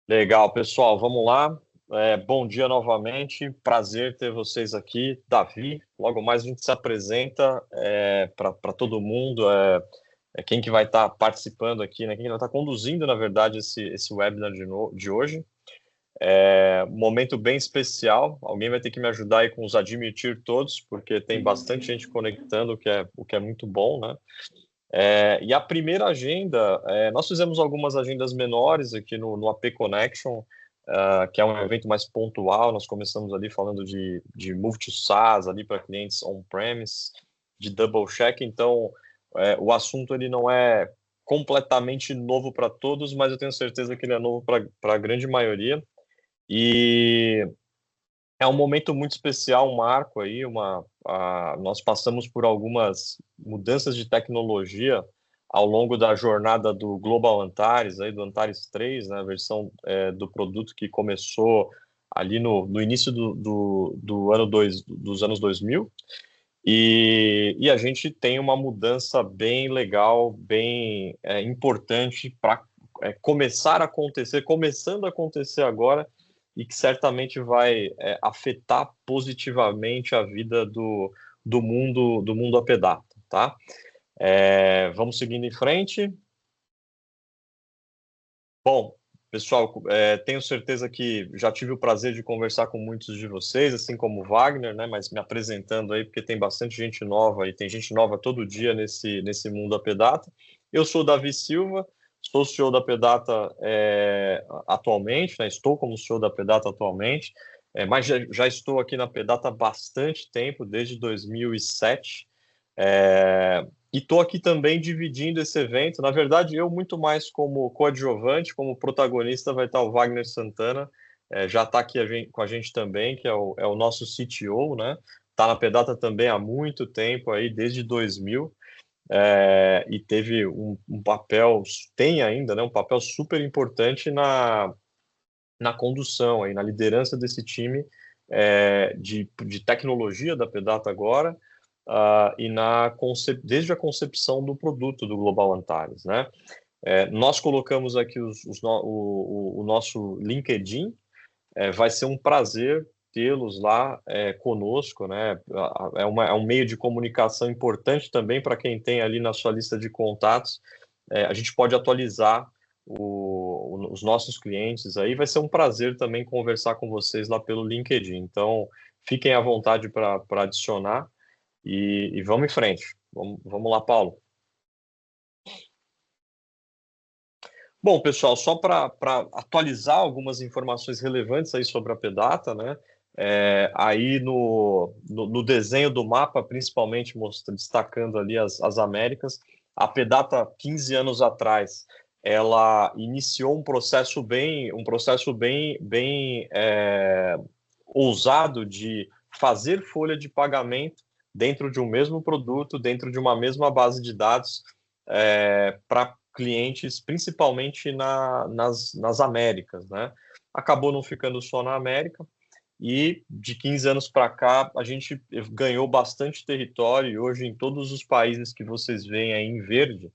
Legal, pessoal, vamos lá. Bom dia novamente, prazer ter vocês aqui. Davi, logo mais a gente se apresenta para todo mundo, quem que vai estar participando aqui, né? Quem vai estar conduzindo, na verdade, esse webinar de hoje. Um momento bem especial, alguém vai ter que me ajudar aí com os admitir todos, porque tem bastante gente conectando, o que é muito bom, né? E a primeira agenda, nós fizemos algumas agendas menores aqui no AP Connection, que é um evento mais pontual. Nós começamos ali falando de Move to SaaS ali para clientes on-premise, de double check. Então, o assunto ele não é completamente novo para todos, mas eu tenho certeza que ele é novo para a grande maioria. E é um momento muito especial, um marco aí, nós passamos por algumas mudanças de tecnologia ao longo da jornada do Global Antares, aí, do Antares 3, né, a versão do produto que começou ali no início dos anos 2000, e a gente tem uma mudança bem legal, bem importante para começando a acontecer agora, e que certamente vai afetar positivamente a vida do mundo APData, tá? Vamos seguindo em frente. Bom, pessoal, tenho certeza que já tive o prazer de conversar com muitos de vocês, assim como o Wagner, né? Mas me apresentando aí, porque tem bastante gente nova e tem gente nova todo dia nesse mundo APData. Eu sou o Davi Silva, sou CEO da APData atualmente, né? Estou como CEO da APData atualmente, mas já estou aqui na APData há bastante tempo, desde 2007. E estou aqui também dividindo esse evento. Na verdade, eu muito mais como coadjuvante, como protagonista, vai estar o Wagner Santana, já está aqui com a gente também, que é o nosso CTO, né? Está na Pedata também há muito tempo, aí, desde 2000, e teve um papel, tem ainda, né, um papel super importante na condução, aí, na liderança desse time de tecnologia da Pedata agora, e desde a concepção do produto do Global Antares, né? Nós colocamos aqui o nosso LinkedIn. Vai ser um prazer tê-los lá conosco, né? É um meio de comunicação importante também para quem tem ali na sua lista de contatos. A gente pode atualizar os nossos clientes aí. Vai ser um prazer também conversar com vocês lá pelo LinkedIn. Então, fiquem à vontade para adicionar. E vamos em frente. Vamos lá, Paulo. Bom, pessoal, só para atualizar algumas informações relevantes aí sobre a Pedata, né? Aí no desenho do mapa, principalmente destacando ali as Américas, a Pedata, 15 anos atrás, ela iniciou um processo bem ousado de fazer folha de pagamento dentro de um mesmo produto, dentro de uma mesma base de dados, para clientes, principalmente nas Américas, né? Acabou não ficando só na América, e de 15 anos para cá a gente ganhou bastante território, e hoje em todos os países que vocês veem aí em verde,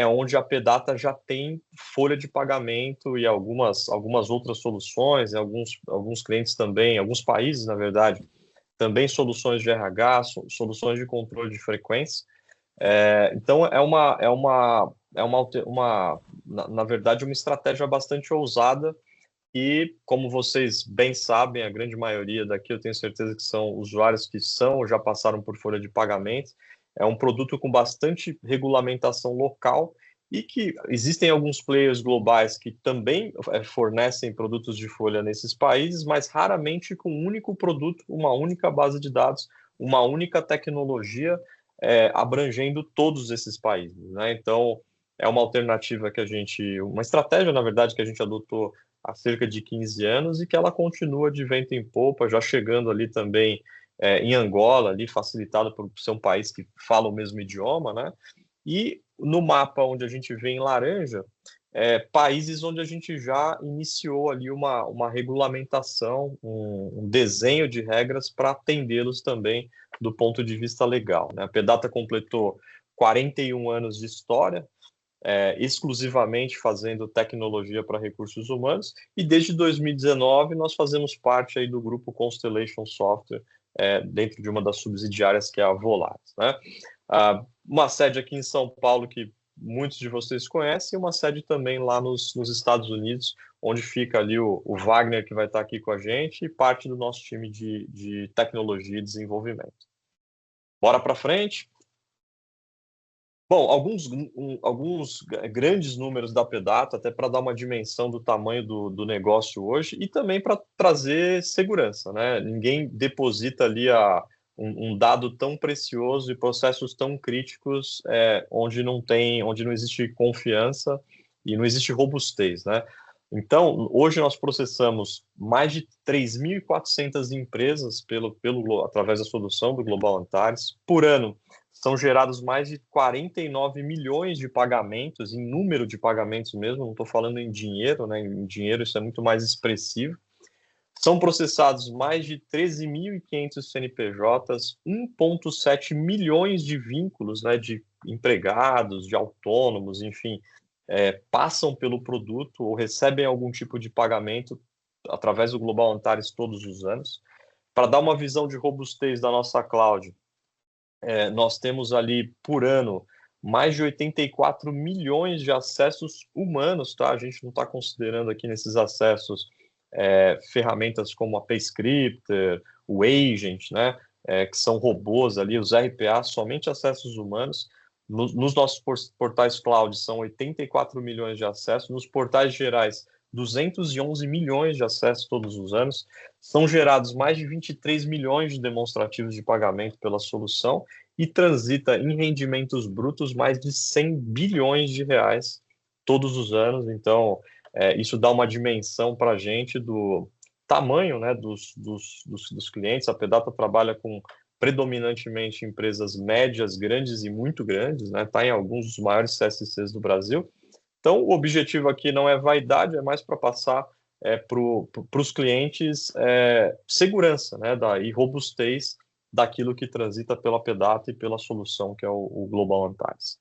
onde a Pedata já tem folha de pagamento e algumas outras soluções, alguns clientes também, alguns países, na verdade, também soluções de RH, soluções de controle de frequência. Então, na verdade, uma estratégia bastante ousada e, como vocês bem sabem, a grande maioria daqui, eu tenho certeza que são usuários que são ou já passaram por folha de pagamento. É um produto com bastante regulamentação local e que existem alguns players globais que também fornecem produtos de folha nesses países, mas raramente com um único produto, uma única base de dados, uma única tecnologia, abrangendo todos esses países, né? Então, é uma alternativa uma estratégia, na verdade, que a gente adotou há cerca de 15 anos e que ela continua de vento em popa, já chegando ali também em Angola, ali facilitado por ser um país que fala o mesmo idioma, né? E no mapa onde a gente vê em laranja, países onde a gente já iniciou ali uma regulamentação, um desenho de regras para atendê-los também do ponto de vista legal, né? A Pedata completou 41 anos de história, exclusivamente fazendo tecnologia para recursos humanos, e desde 2019 nós fazemos parte aí do grupo Constellation Software, dentro de uma das subsidiárias que é a Volaris, né? Uma sede aqui em São Paulo que muitos de vocês conhecem, e uma sede também lá nos Estados Unidos, onde fica ali o Wagner, que vai estar aqui com a gente, e parte do nosso time de tecnologia e desenvolvimento. Bora para frente. Bom, alguns grandes números da Pedata, até para dar uma dimensão do tamanho do negócio hoje, e também para trazer segurança, né? Ninguém deposita ali um dado tão precioso e processos tão críticos onde não existe confiança e não existe robustez, né? Então, hoje nós processamos mais de 3.400 empresas através da solução do Global Antares. Por ano, são gerados mais de 49 milhões de pagamentos, em número de pagamentos mesmo, não estou falando em dinheiro, né? Em dinheiro isso é muito mais expressivo. São processados mais de 13.500 CNPJs, 1,7 milhões de vínculos, né, de empregados, de autônomos, enfim, passam pelo produto ou recebem algum tipo de pagamento através do Global Antares todos os anos. Para dar uma visão de robustez da nossa cloud, nós temos ali, por ano, mais de 84 milhões de acessos humanos, tá? A gente não está considerando aqui nesses acessos ferramentas como a PayScripter, o Agent, né? Que são robôs ali, os RPA, somente acessos humanos. Nos nossos portais cloud são 84 milhões de acessos, nos portais gerais 211 milhões de acessos todos os anos, são gerados mais de 23 milhões de demonstrativos de pagamento pela solução e transita em rendimentos brutos mais de 100 bilhões de reais todos os anos. Então, isso dá uma dimensão para a gente do tamanho, né, dos clientes. A Pedata trabalha com predominantemente empresas médias, grandes e muito grandes, né? Está em alguns dos maiores CSCs do Brasil. Então, o objetivo aqui não é vaidade, é mais para passar para os clientes segurança, né, e robustez daquilo que transita pela Pedata e pela solução que é o Global Antares.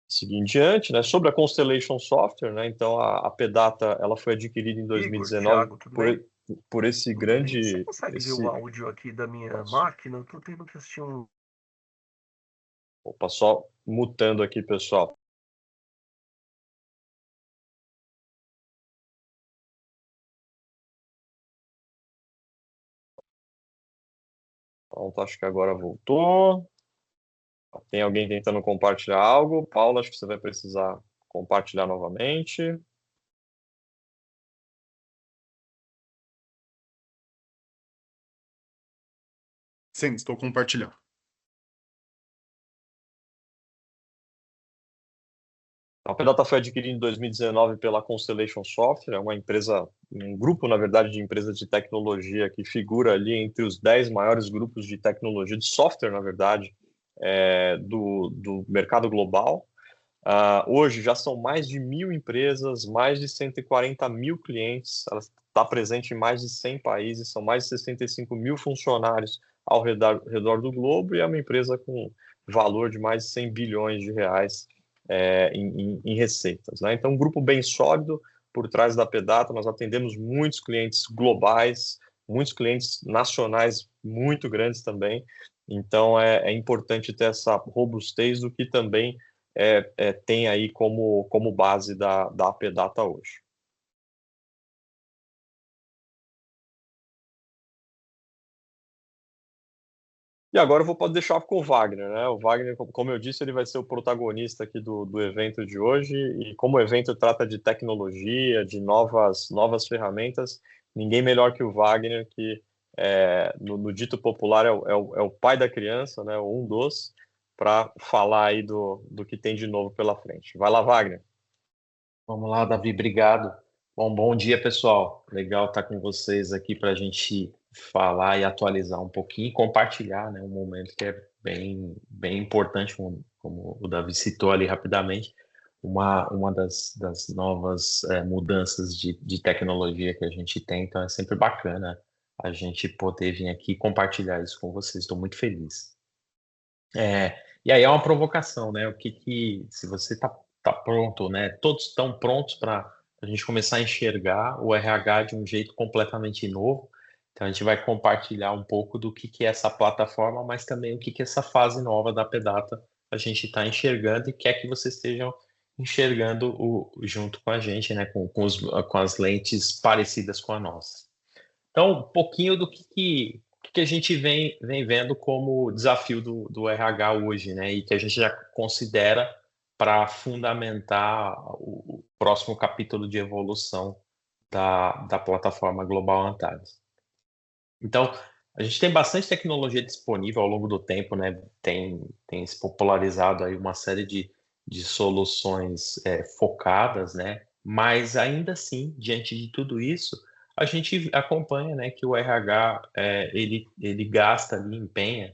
Seguir em diante, né, sobre a Constellation Software, né, então a Pedata ela foi adquirida em 2019 Igor, Thiago, por esse tudo grande... bem? Você consegue ver o áudio aqui da minha máquina? Eu estou tendo que assistir um... Opa, só mutando aqui, pessoal. Pronto, acho que agora voltou. Tem alguém tentando compartilhar algo? Paula, acho que você vai precisar compartilhar novamente. Sim, estou compartilhando. A Pedata foi adquirida em 2019 pela Constellation Software, é uma empresa, um grupo, na verdade, de empresas de tecnologia que figura ali entre os 10 maiores grupos de tecnologia, de software, na verdade, do mercado global. Hoje já são mais de 1.000 empresas, mais de 140 mil clientes, ela está presente em mais de 100 países, são mais de 65 mil funcionários ao redor do globo e é uma empresa com valor de mais de 100 bilhões de reais em receitas, né? Então, um grupo bem sólido por trás da Pedata, nós atendemos muitos clientes globais, muitos clientes nacionais muito grandes também, então é importante ter essa robustez do que também tem aí como base da Pedata hoje. E agora eu vou deixar com o Wagner, né? O Wagner, como eu disse, ele vai ser o protagonista aqui do evento de hoje, e como o evento trata de tecnologia, de novas ferramentas, ninguém melhor que o Wagner, que no dito popular é o pai da criança, né? Um dos, para falar aí do que tem de novo pela frente. Vai lá, Wagner. Vamos lá, Davi, obrigado. Bom dia, pessoal. Legal estar com vocês aqui para a gente falar e atualizar um pouquinho e compartilhar, né, um momento que é bem importante, como o Davi citou ali rapidamente, uma das novas mudanças de tecnologia que a gente tem, então é sempre bacana a gente poder vir aqui e compartilhar isso com vocês, estou muito feliz. E aí é uma provocação, né? Se você tá pronto, né? Todos estão prontos para a gente começar a enxergar o RH de um jeito completamente novo. Então a gente vai compartilhar um pouco do que é essa plataforma, mas também o que é essa fase nova da Pedata a gente está enxergando e quer que vocês estejam enxergando junto com a gente, né? Com as lentes parecidas com a nossa. Então, um pouquinho do que a gente vem vendo como desafio do RH hoje, né? E que a gente já considera para fundamentar o próximo capítulo de evolução da plataforma Global Antares. Então, a gente tem bastante tecnologia disponível ao longo do tempo, né? Tem se popularizado aí uma série de soluções focadas, né? Mas ainda assim, diante de tudo isso, a gente acompanha, né, que o RH ele gasta ali, empenha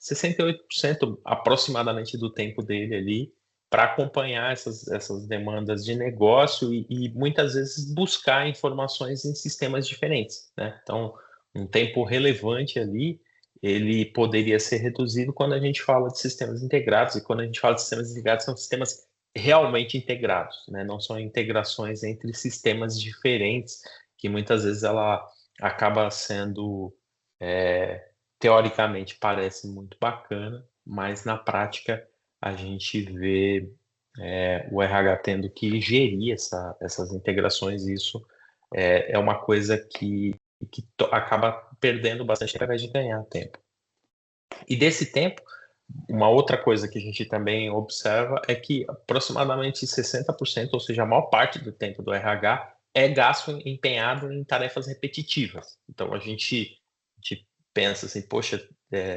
68% aproximadamente do tempo dele ali para acompanhar essas demandas de negócio e muitas vezes buscar informações em sistemas diferentes, né? Então, um tempo relevante ali, ele poderia ser reduzido quando a gente fala de sistemas integrados, e quando a gente fala de sistemas integrados, são sistemas realmente integrados, né? Não são integrações entre sistemas diferentes, que muitas vezes ela acaba sendo, teoricamente, parece muito bacana, mas na prática a gente vê o RH tendo que gerir essas integrações, e isso é uma coisa que acaba perdendo bastante ao invés de ganhar tempo. E desse tempo, uma outra coisa que a gente também observa é que aproximadamente 60%, ou seja, a maior parte do tempo do RH é gasto empenhado em tarefas repetitivas. Então a gente pensa assim, poxa,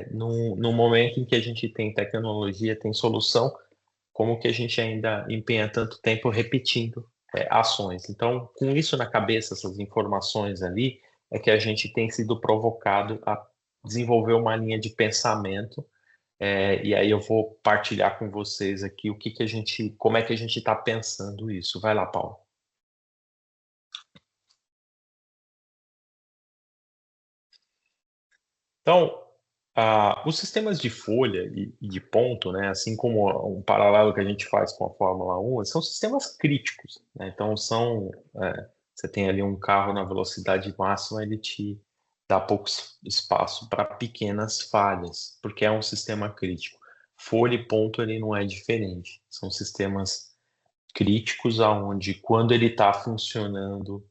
no momento em que a gente tem tecnologia, tem solução, como que a gente ainda empenha tanto tempo repetindo ações? Então, com isso na cabeça, essas informações ali, é que a gente tem sido provocado a desenvolver uma linha de pensamento, e aí eu vou partilhar com vocês aqui como é que a gente está pensando isso. Vai lá, Paulo. Então, os sistemas de folha e de ponto, né, assim como um paralelo que a gente faz com a Fórmula 1, são sistemas críticos, né? Então, você tem ali um carro na velocidade máxima, ele te dá pouco espaço para pequenas falhas, porque é um sistema crítico. Folha e ponto, ele não é diferente. São sistemas críticos aonde, quando ele está funcionando,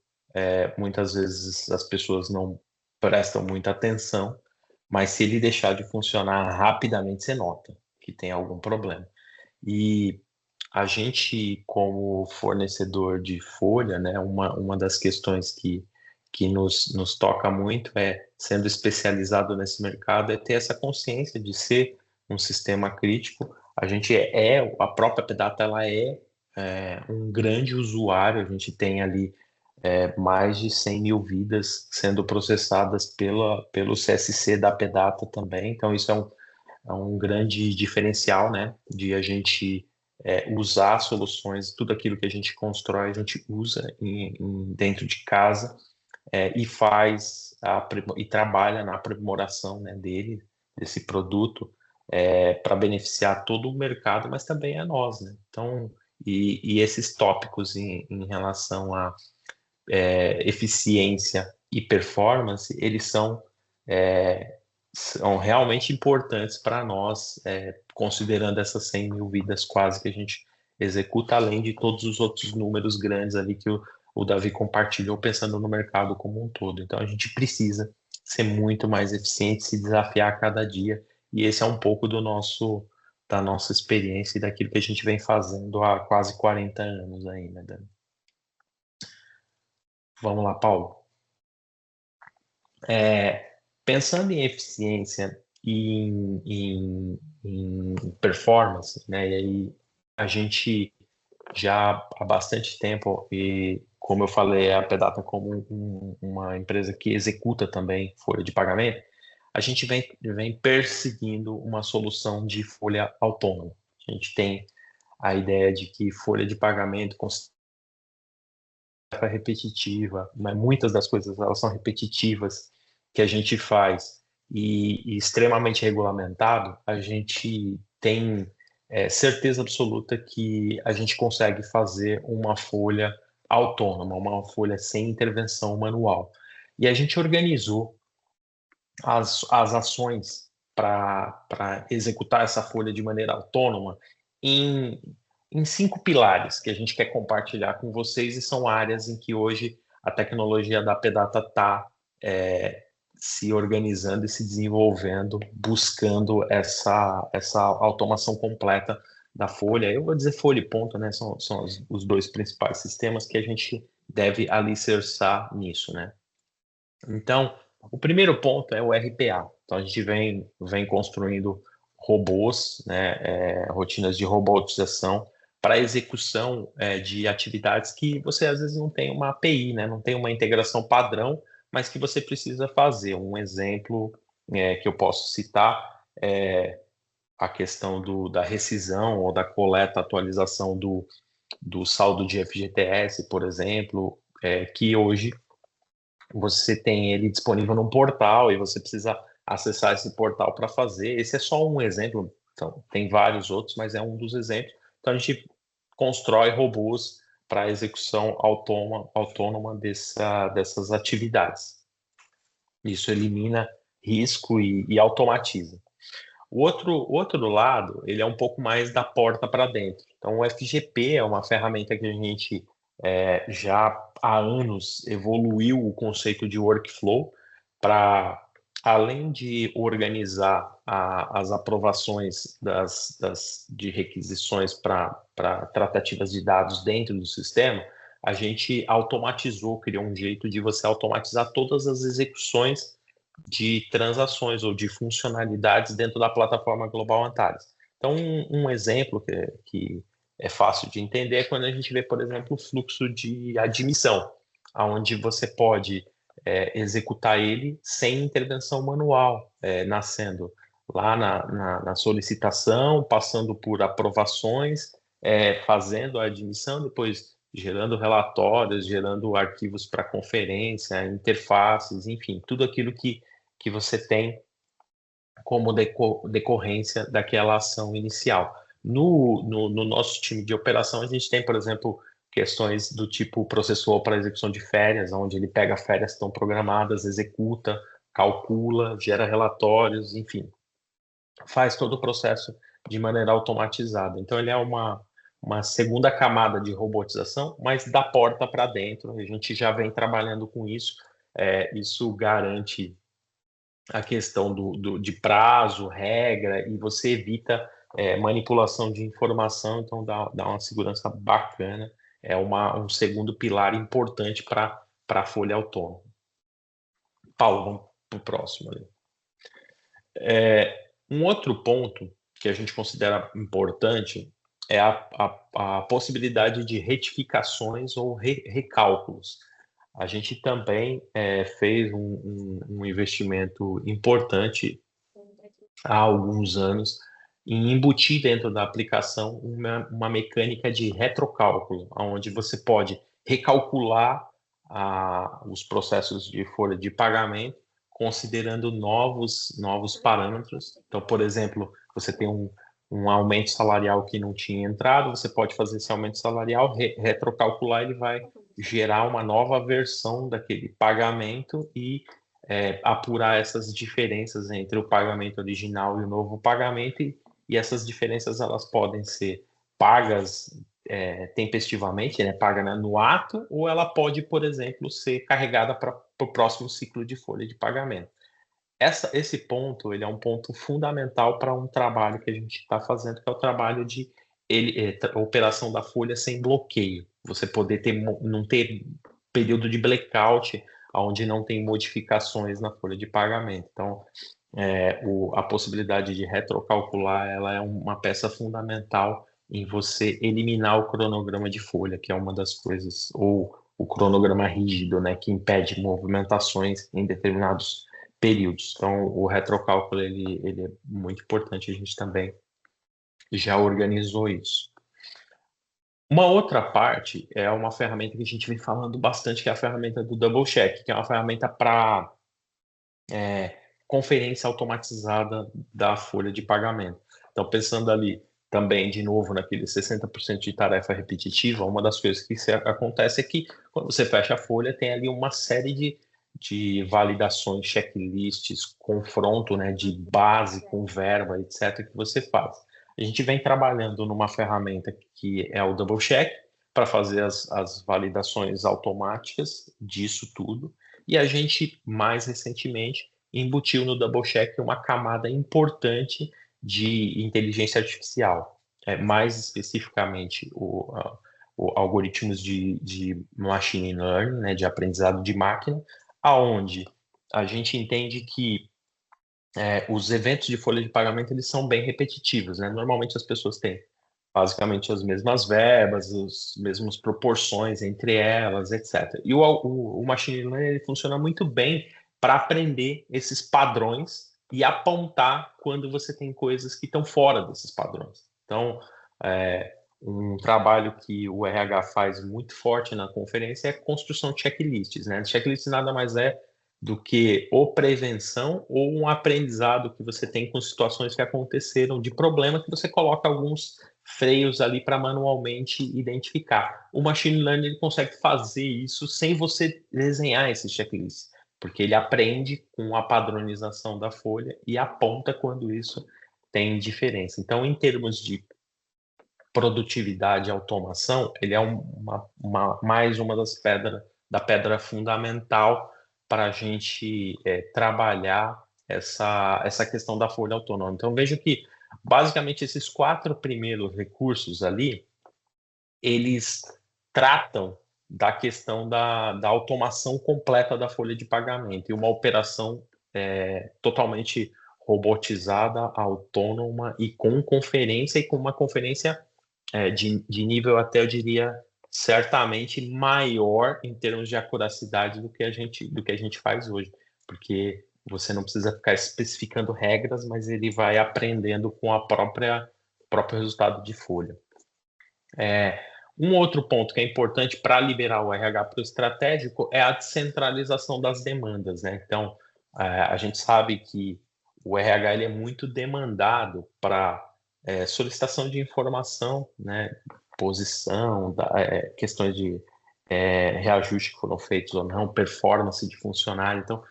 muitas vezes as pessoas não prestam muita atenção, mas se ele deixar de funcionar rapidamente, você nota que tem algum problema. E a gente, como fornecedor de folha, né, uma das questões que nos toca muito sendo especializado nesse mercado, é ter essa consciência de ser um sistema crítico. A própria Pedata, ela um grande usuário, a gente tem ali mais de 100 mil vidas sendo processadas pelo CSC da Pedata também, então isso é um grande diferencial, né, de a gente usar soluções, tudo aquilo que a gente constrói, a gente usa dentro de casa, e trabalha na aprimoração, né, desse produto, para beneficiar todo o mercado, mas também a nós, né? Então, e esses tópicos em relação a eficiência e performance, eles são realmente importantes para nós, considerando essas 100 mil vidas quase que a gente executa, além de todos os outros números grandes ali que o Davi compartilhou, pensando no mercado como um todo. Então, a gente precisa ser muito mais eficiente, se desafiar a cada dia, e esse é um pouco da nossa experiência e daquilo que a gente vem fazendo há quase 40 anos aí, né, Dani? Vamos lá, Paulo. Pensando em eficiência e em performance, né? E aí a gente já há bastante tempo, e como eu falei, a Pedata como uma empresa que executa também folha de pagamento, a gente vem perseguindo uma solução de folha autônoma. A gente tem a ideia de que folha de pagamento repetitiva, mas muitas das coisas elas são repetitivas que a gente faz, e extremamente regulamentado, a gente tem certeza absoluta que a gente consegue fazer uma folha autônoma, uma folha sem intervenção manual. E a gente organizou as ações para executar essa folha de maneira autônoma em 5 pilares que a gente quer compartilhar com vocês, e são áreas em que hoje a tecnologia da Pedata está se organizando e se desenvolvendo, buscando essa automação completa da folha. Eu vou dizer folha e ponto, né? São os dois principais sistemas que a gente deve alicerçar nisso, né? Então, o primeiro ponto é o RPA. Então, a gente vem construindo robôs, né, rotinas de robotização para execução de atividades que você às vezes não tem uma API, né, não tem uma integração padrão, mas que você precisa fazer. Um exemplo que eu posso citar é a questão da rescisão ou da coleta, atualização do saldo de FGTS, por exemplo, que hoje você tem ele disponível num portal e você precisa acessar esse portal para fazer. Esse é só um exemplo, então, tem vários outros, mas é um dos exemplos. Então, a gente constrói robôs para execução autônoma dessas atividades. Isso elimina risco e automatiza. O outro lado, ele é um pouco mais da porta para dentro. Então, o FGP é uma ferramenta que a gente já há anos evoluiu o conceito de workflow para, além de organizar as aprovações de requisições para tratativas de dados dentro do sistema, a gente automatizou, criou um jeito de você automatizar todas as execuções de transações ou de funcionalidades dentro da plataforma Global Antares. Então, um exemplo que é fácil de entender é quando a gente vê, por exemplo, o fluxo de admissão, onde você pode executar ele sem intervenção manual, nascendo lá na solicitação, passando por aprovações, fazendo a admissão, depois gerando relatórios, gerando arquivos para conferência, interfaces, enfim, tudo aquilo que você tem como decorrência daquela ação inicial. No nosso time de operação, a gente tem, por exemplo, questões do tipo processual para execução de férias, onde ele pega férias que estão programadas, executa, calcula, gera relatórios, enfim, faz todo o processo de maneira automatizada. Então, ele é uma segunda camada de robotização, mas da porta para dentro. A gente já vem trabalhando com isso. Isso garante a questão de prazo, regra, e você evita manipulação de informação, então dá uma segurança bacana. É um segundo pilar importante para a folha autônoma. Paulo, vamos para o próximo ali. Um outro ponto que a gente considera importante é a possibilidade de retificações ou recálculos. A gente também fez um investimento importante há alguns anos em embutir dentro da aplicação uma mecânica de retrocálculo, onde você pode recalcular os processos de folha de pagamento considerando novos parâmetros. Então, por exemplo, você tem um aumento salarial que não tinha entrado, você pode fazer esse aumento salarial, retrocalcular, ele vai gerar uma nova versão daquele pagamento e apurar essas diferenças entre o pagamento original e o novo pagamento, e essas diferenças elas podem ser pagas tempestivamente, né, paga no ato, ou ela pode, por exemplo, ser carregada para o próximo ciclo de folha de pagamento. Esse ponto ele é um ponto fundamental para um trabalho que a gente está fazendo, que é o trabalho de operação da folha sem bloqueio. Você poder não ter período de blackout, onde não tem modificações na folha de pagamento. Então, a possibilidade de retrocalcular ela é uma peça fundamental em você eliminar o cronograma de folha, que é uma das coisas, ou o cronograma rígido, né, que impede movimentações em determinados períodos. Então, o retrocálculo ele é muito importante, a gente também já organizou isso. Uma outra parte é uma ferramenta que a gente vem falando bastante, que é a ferramenta do Double Check, que é uma ferramenta para conferência automatizada da folha de pagamento. Então, pensando ali também, de novo, naquele 60% de tarefa repetitiva, uma das coisas que acontece é que quando você fecha a folha, tem ali uma série de validações, checklists, confronto, né, de base com verba, etc., que você faz. A gente vem trabalhando numa ferramenta que é o DoubleCheck, para fazer as validações automáticas disso tudo, e a gente, mais recentemente, embutiu no DoubleCheck uma camada importante de inteligência artificial, mais especificamente algoritmos de machine learning, né, de aprendizado de máquina, aonde a gente entende que os eventos de folha de pagamento eles são bem repetitivos, né? Normalmente as pessoas têm basicamente as mesmas verbas, as mesmas proporções entre elas, etc. E o machine learning ele funciona muito bem para aprender esses padrões e apontar quando você tem coisas que estão fora desses padrões. Então, um trabalho que o RH faz muito forte na conferência é a construção de checklists, né? Checklists nada mais é do que ou prevenção ou um aprendizado que você tem com situações que aconteceram de problema que você coloca alguns freios ali para manualmente identificar. O machine learning ele consegue fazer isso sem você desenhar esse checklist, porque ele aprende com a padronização da folha e aponta quando isso tem diferença. Então, em termos de produtividade e automação, ele é mais uma das pedra fundamental para a gente trabalhar essa questão da folha autônoma. Então, vejo que, basicamente, esses 4 primeiros recursos ali, eles tratam da questão da automação completa da folha de pagamento e uma operação totalmente robotizada, autônoma e com conferência e com uma conferência de nível até, eu diria, certamente maior em termos de acuracidade do que a gente faz hoje, porque você não precisa ficar especificando regras, mas ele vai aprendendo com o próprio resultado de folha. Um outro ponto que é importante para liberar o RH para o estratégico é a descentralização das demandas, né? Então, a gente sabe que o RH ele é muito demandado para solicitação de informação, né? Posição, questões de reajuste que foram feitos ou não, performance de funcionário. Então,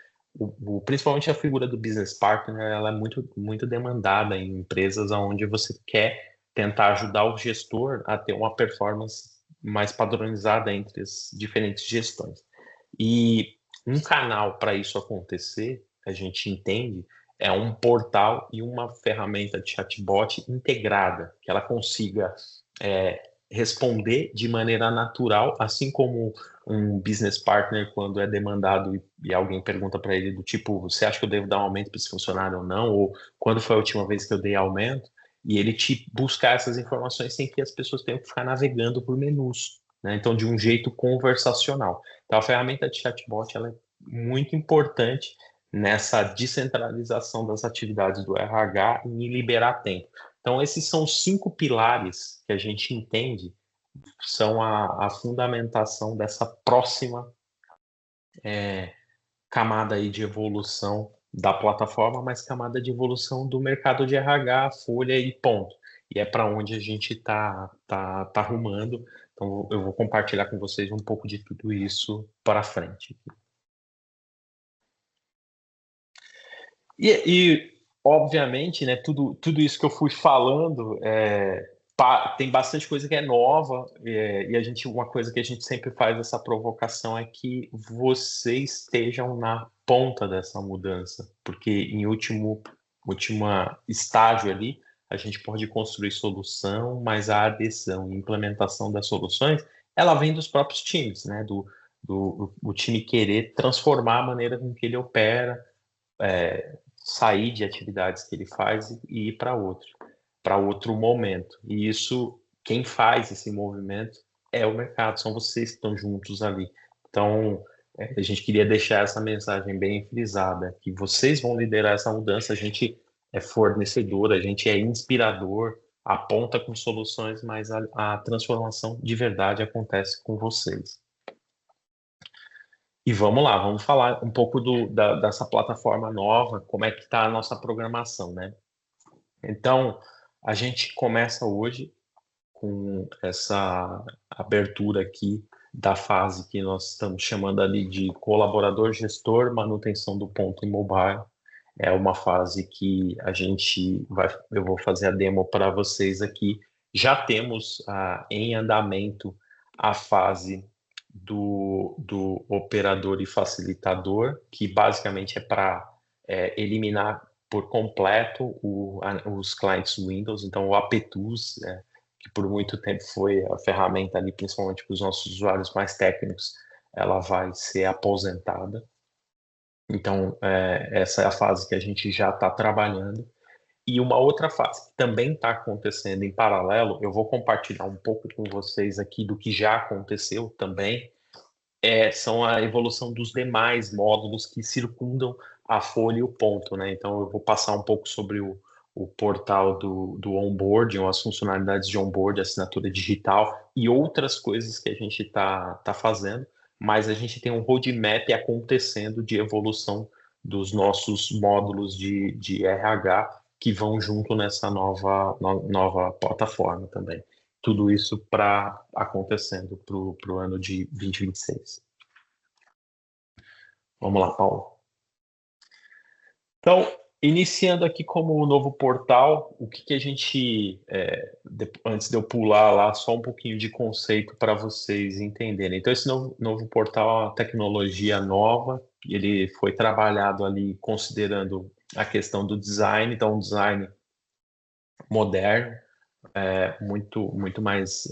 principalmente a figura do business partner, ela é muito, muito demandada em empresas onde você quer tentar ajudar o gestor a ter uma performance mais padronizada entre as diferentes gestões. E um canal para isso acontecer, a gente entende, é um portal e uma ferramenta de chatbot integrada, que ela consiga responder de maneira natural, assim como um business partner, quando é demandado e alguém pergunta para ele do tipo, você acha que eu devo dar um aumento para esse funcionário ou não? Ou quando foi a última vez que eu dei aumento? E ele te buscar essas informações sem que as pessoas tenham que ficar navegando por menus, né? Então, de um jeito conversacional. Então, a ferramenta de chatbot ela é muito importante nessa descentralização das atividades do RH e liberar tempo. Então, esses são os 5 pilares que a gente entende são a fundamentação dessa próxima camada aí de evolução da plataforma, mas camada de evolução do mercado de RH, folha e ponto. E é para onde a gente tá arrumando. Então, eu vou compartilhar com vocês um pouco de tudo isso para frente. E obviamente, né, tudo isso que eu fui falando tem bastante coisa que é nova, e uma coisa que a gente sempre faz essa provocação é que vocês estejam na ponta dessa mudança, porque em último estágio ali, a gente pode construir solução, mas a adesão e implementação das soluções, ela vem dos próprios times, né, do time querer transformar a maneira com que ele opera, sair de atividades que ele faz e ir para outro momento. E isso, quem faz esse movimento é o mercado, são vocês que estão juntos ali. Então, a gente queria deixar essa mensagem bem frisada, que vocês vão liderar essa mudança, a gente é fornecedor, a gente é inspirador, aponta com soluções, mas a transformação de verdade acontece com vocês. E vamos lá, vamos falar um pouco dessa plataforma nova, como é que está a nossa programação, né? Então, a gente começa hoje com essa abertura aqui da fase que nós estamos chamando ali de colaborador gestor manutenção do ponto em mobile. É uma fase que eu vou fazer a demo para vocês aqui. Já temos em andamento a fase do operador e facilitador, que basicamente é para eliminar por completo os clientes Windows, então o apt-tools, que por muito tempo foi a ferramenta ali, principalmente para os nossos usuários mais técnicos, ela vai ser aposentada. Então, essa é a fase que a gente já está trabalhando. E uma outra fase que também está acontecendo em paralelo, eu vou compartilhar um pouco com vocês aqui do que já aconteceu também, são a evolução dos demais módulos que circundam a folha e o ponto, né? Então, eu vou passar um pouco sobre o portal do onboarding, as funcionalidades de onboard, assinatura digital e outras coisas que a gente tá fazendo, mas a gente tem um roadmap acontecendo de evolução dos nossos módulos de RH que vão junto nessa nova plataforma também. Tudo isso acontecendo para o ano de 2026. Vamos lá, Paulo. Então, iniciando aqui como o novo portal, o que a gente, antes de eu pular lá, só um pouquinho de conceito para vocês entenderem. Então, esse novo portal é uma tecnologia nova, ele foi trabalhado ali considerando a questão do design, então um design moderno, muito mais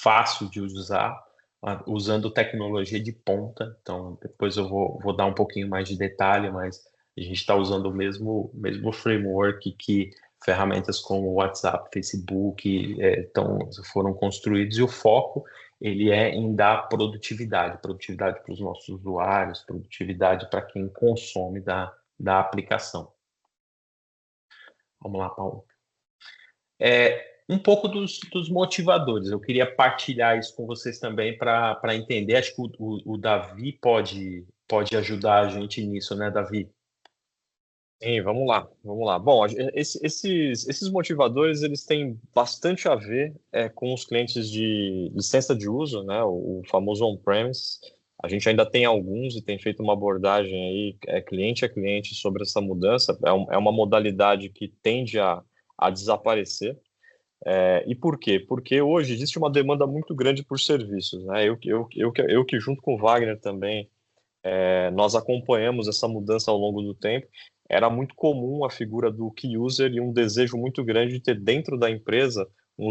fácil de usar, usando tecnologia de ponta. Então, depois eu vou dar um pouquinho mais de detalhe, mas a gente está usando o mesmo framework que ferramentas como WhatsApp, Facebook foram construídos, e o foco ele é em dar produtividade para os nossos usuários, produtividade para quem consome da aplicação. Vamos lá, Paulo. Um pouco dos motivadores. Eu queria partilhar isso com vocês também para entender. Acho que o Davi pode ajudar a gente nisso, né, Davi? Sim, vamos lá, vamos lá. Bom, esses motivadores, eles têm bastante a ver com os clientes de licença de uso, né, o famoso on-premise. A gente ainda tem alguns e tem feito uma abordagem aí, cliente a cliente, sobre essa mudança. É uma modalidade que tende a desaparecer. E por quê? Porque hoje existe uma demanda muito grande por serviços, né? Eu que junto com o Wagner também, nós acompanhamos essa mudança ao longo do tempo. Era muito comum a figura do key user e um desejo muito grande de ter dentro da empresa um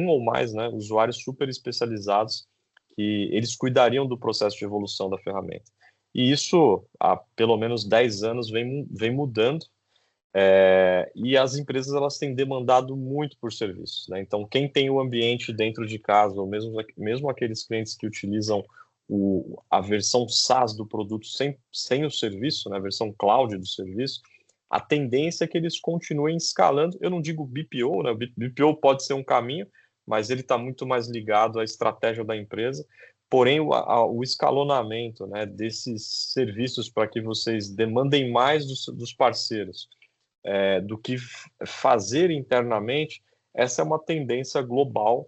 ou mais, né, usuários super especializados que eles cuidariam do processo de evolução da ferramenta. E isso, há pelo menos 10 anos, vem mudando. E as empresas elas têm demandado muito por serviços, né? Então, quem tem o ambiente dentro de casa, ou mesmo aqueles clientes que utilizam a versão SaaS do produto sem o serviço, né, a versão cloud do serviço, a tendência é que eles continuem escalando. Eu não digo BPO, né? O BPO pode ser um caminho, mas ele está muito mais ligado à estratégia da empresa. Porém, o escalonamento, né, desses serviços para que vocês demandem mais dos parceiros, do que fazer internamente, essa é uma tendência global,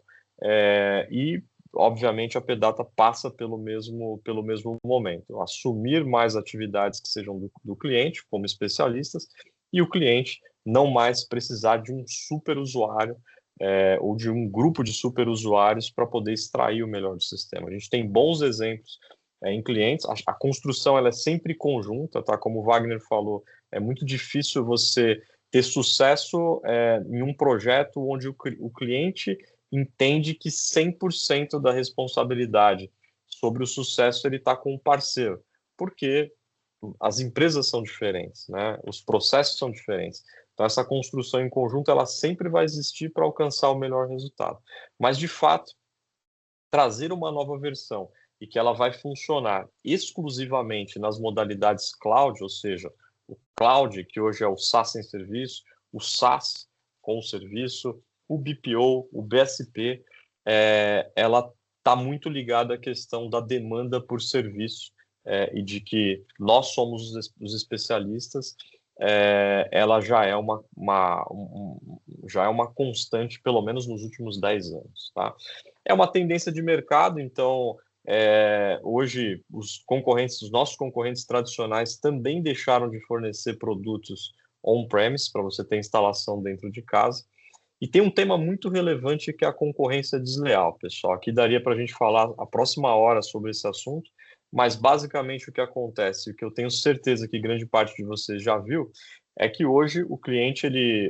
e, obviamente, a Pedata passa pelo mesmo momento. Assumir mais atividades que sejam do cliente, como especialistas, e o cliente não mais precisar de um super usuário ou de um grupo de super usuários para poder extrair o melhor do sistema. A gente tem bons exemplos em clientes. A construção ela é sempre conjunta, tá? Como o Wagner falou, é muito difícil você ter sucesso em um projeto onde o cliente entende que 100% da responsabilidade sobre o sucesso ele está com o parceiro, porque as empresas são diferentes, né? Os processos são diferentes. Então, essa construção em conjunto ela sempre vai existir para alcançar o melhor resultado. Mas, de fato, trazer uma nova versão e que ela vai funcionar exclusivamente nas modalidades cloud, ou seja, o cloud, que hoje é o SaaS sem serviço, o SaaS com o serviço, o BPO, o BSP, ela está muito ligado à questão da demanda por serviço e de que nós somos os especialistas, ela já é já é uma constante, pelo menos nos últimos 10 anos. Tá? É uma tendência de mercado, então hoje os nossos concorrentes tradicionais também deixaram de fornecer produtos on-premise para você ter instalação dentro de casa. E tem um tema muito relevante que é a concorrência desleal, pessoal. Aqui daria para a gente falar a próxima hora sobre esse assunto, mas basicamente o que acontece, o que eu tenho certeza que grande parte de vocês já viu, é que hoje o cliente ele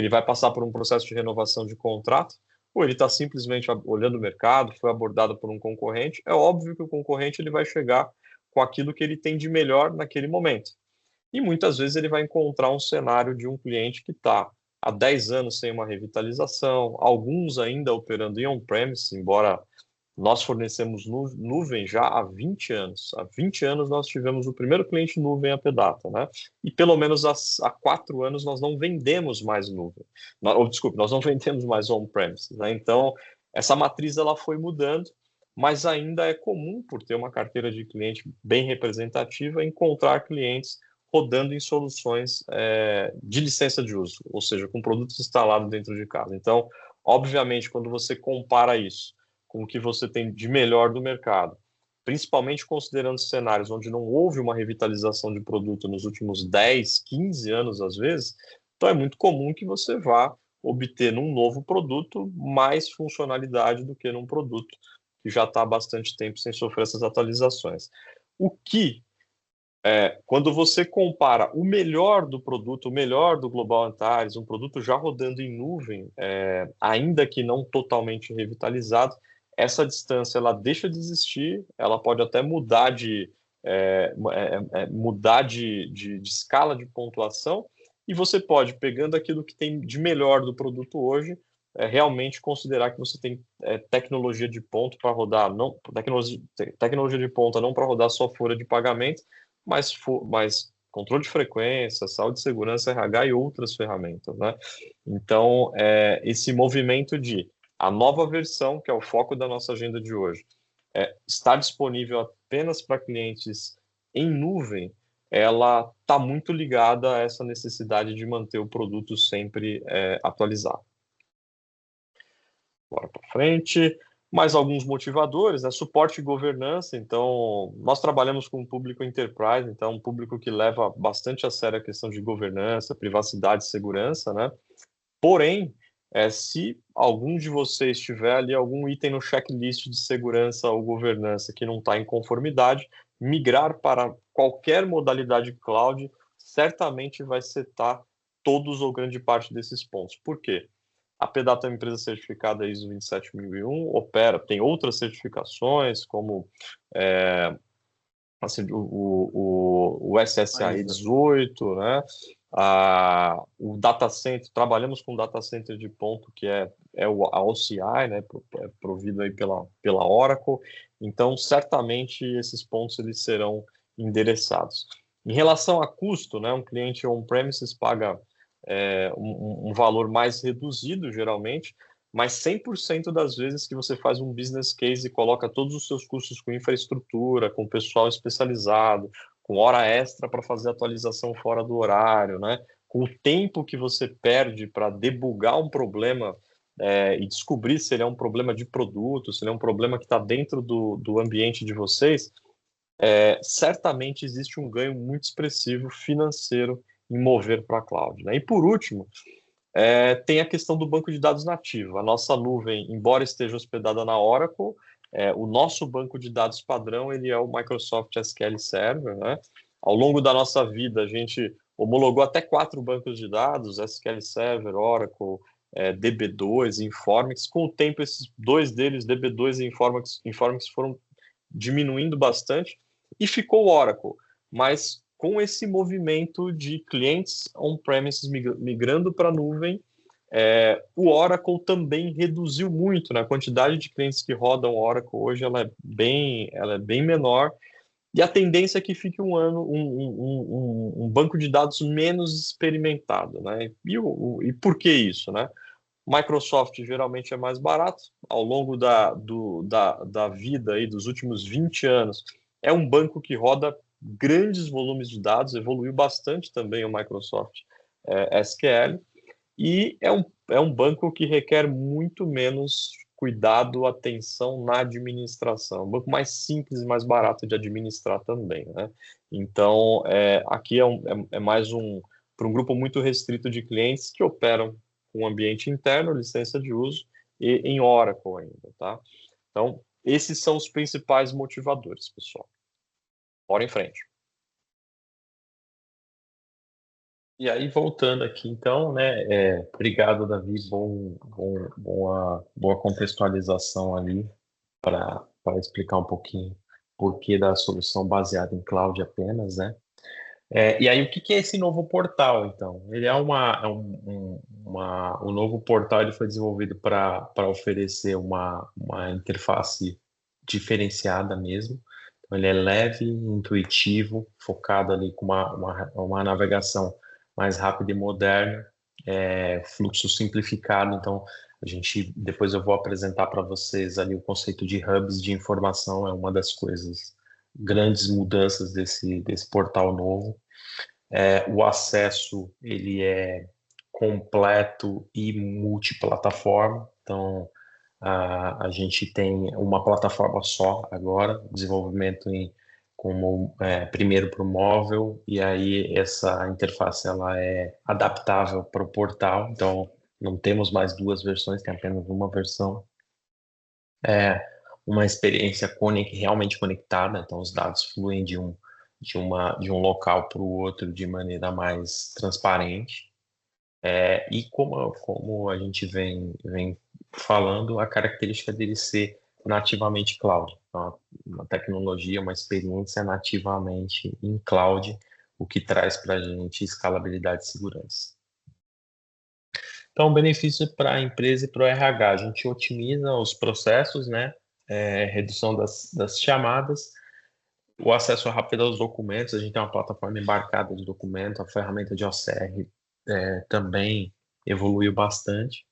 vai passar por um processo de renovação de contrato, ou ele está simplesmente olhando o mercado, foi abordado por um concorrente. É óbvio que o concorrente ele vai chegar com aquilo que ele tem de melhor naquele momento. E muitas vezes ele vai encontrar um cenário de um cliente que está há 10 anos sem uma revitalização, alguns ainda operando em on-premise, embora nós fornecemos nuvem já há 20 anos. Há 20 anos nós tivemos o primeiro cliente nuvem AppData, né? E pelo menos há 4 anos nós não vendemos mais nuvem. Desculpe, nós não vendemos mais on-premise, né? Então, essa matriz ela foi mudando, mas ainda é comum, por ter uma carteira de cliente bem representativa, encontrar clientes rodando em soluções de licença de uso, ou seja, com produtos instalados dentro de casa. Então, obviamente, quando você compara isso com o que você tem de melhor do mercado, principalmente considerando cenários onde não houve uma revitalização de produto nos últimos 10, 15 anos, às vezes, então é muito comum que você vá obter num novo produto mais funcionalidade do que num produto que já está há bastante tempo sem sofrer essas atualizações. O que quando você compara o melhor do produto, o melhor do Global Antares, um produto já rodando em nuvem, ainda que não totalmente revitalizado, essa distância ela deixa de existir, ela pode até mudar de escala de pontuação, e você pode, pegando aquilo que tem de melhor do produto hoje, realmente considerar que você tem tecnologia de ponta para rodar, não tecnologia de ponta não para rodar só folha de pagamento, mas controle de frequência, saúde, segurança, RH e outras ferramentas, né? Então, esse movimento de a nova versão, que é o foco da nossa agenda de hoje, estar disponível apenas para clientes em nuvem, ela está muito ligada a essa necessidade de manter o produto sempre atualizado. Bora para frente. Mais alguns motivadores, suporte e governança. Então, nós trabalhamos com um público enterprise, então um público que leva bastante a sério a questão de governança, privacidade e segurança, né? Porém, se algum de vocês tiver ali algum item no checklist de segurança ou governança que não está em conformidade, migrar para qualquer modalidade cloud certamente vai setar todos ou grande parte desses pontos. Por quê? A AppData é uma empresa certificada ISO 27001, tem outras certificações, como o SSAE 18, né? O data center, trabalhamos com data center de ponto, que é a OCI, né? Provido aí pela Oracle. Então, certamente, esses pontos eles serão endereçados. Em relação a custo, né? Um cliente on-premises paga um valor mais reduzido, geralmente, mas 100% das vezes que você faz um business case e coloca todos os seus custos com infraestrutura, com pessoal especializado, com hora extra para fazer atualização fora do horário, né? Com o tempo que você perde para debugar um problema e descobrir se ele é um problema de produto, se ele é um problema que está dentro do ambiente de vocês, certamente existe um ganho muito expressivo financeiro em mover para a cloud, né? E por último, tem a questão do banco de dados nativo. A nossa nuvem, embora esteja hospedada na Oracle, o nosso banco de dados padrão ele é o Microsoft SQL Server, né? Ao longo da nossa vida, a gente homologou até 4 bancos de dados, SQL Server, Oracle, DB2, Informix. Com o tempo, esses 2 deles, DB2 e Informix foram diminuindo bastante e ficou o Oracle. Mas com esse movimento de clientes on-premises migrando para a nuvem, o Oracle também reduziu muito, né? A quantidade de clientes que rodam Oracle hoje ela é bem menor, e a tendência é que fique um banco de dados menos experimentado, né? E por que isso, né? Microsoft geralmente é mais barato. Ao longo da vida aí, dos últimos 20 anos, é um banco que roda grandes volumes de dados, evoluiu bastante também o Microsoft SQL, e é um banco que requer muito menos cuidado, atenção na administração. Um banco mais simples e mais barato de administrar também, né? Então, aqui é mais para um grupo muito restrito de clientes que operam com um ambiente interno, licença de uso, e em Oracle ainda, tá? Então, esses são os principais motivadores, pessoal. Bora em frente. E aí, voltando aqui, então, né, obrigado, Davi, boa contextualização ali para explicar um pouquinho o porquê da solução baseada em cloud apenas, né? E aí, o que é esse novo portal, então? Ele o novo portal ele foi desenvolvido para oferecer uma interface diferenciada mesmo. Então, ele é leve, intuitivo, focado ali com uma navegação mais rápida e moderna, fluxo simplificado. Então, depois eu vou apresentar para vocês ali o conceito de hubs de informação, é uma das coisas, grandes mudanças desse portal novo. O acesso, ele é completo e multiplataforma, então a gente tem uma plataforma só agora, desenvolvimento primeiro para o móvel, e aí essa interface ela é adaptável para o portal, então não temos mais duas versões, tem apenas uma versão. Uma experiência realmente conectada, então os dados fluem de um local para o outro de maneira mais transparente. E como a gente vem falando, a característica dele ser nativamente cloud. Então, uma tecnologia, uma experiência nativamente em cloud, o que traz para a gente escalabilidade e segurança. Então, benefício para a empresa e para o RH, a gente otimiza os processos, né? Redução das chamadas, o acesso rápido aos documentos, a gente tem uma plataforma embarcada de documento, a ferramenta de OCR também evoluiu bastante.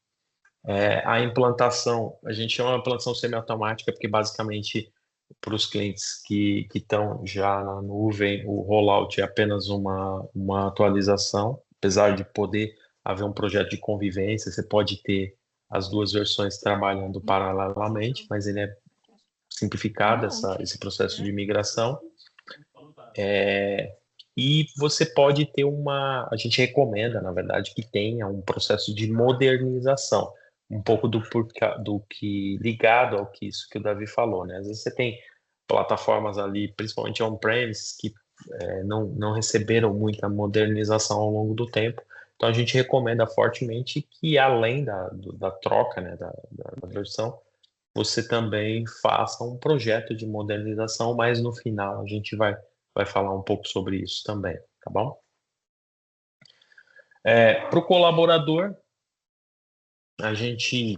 A implantação, a gente chama de implantação semiautomática, porque basicamente para os clientes que estão já na nuvem, o rollout é apenas uma atualização, apesar de poder haver um projeto de convivência, você pode ter as duas versões trabalhando paralelamente, mas ele é simplificado, esse processo de migração. E você pode ter a gente recomenda, na verdade, que tenha um processo de modernização, um pouco do que ligado ao que isso que o Davi falou, né? Às vezes você tem plataformas ali, principalmente on-premise, que não receberam muita modernização ao longo do tempo. Então a gente recomenda fortemente que, além da troca, né, da versão, você também faça um projeto de modernização, mas no final a gente vai falar um pouco sobre isso também, tá bom? Para o colaborador, a gente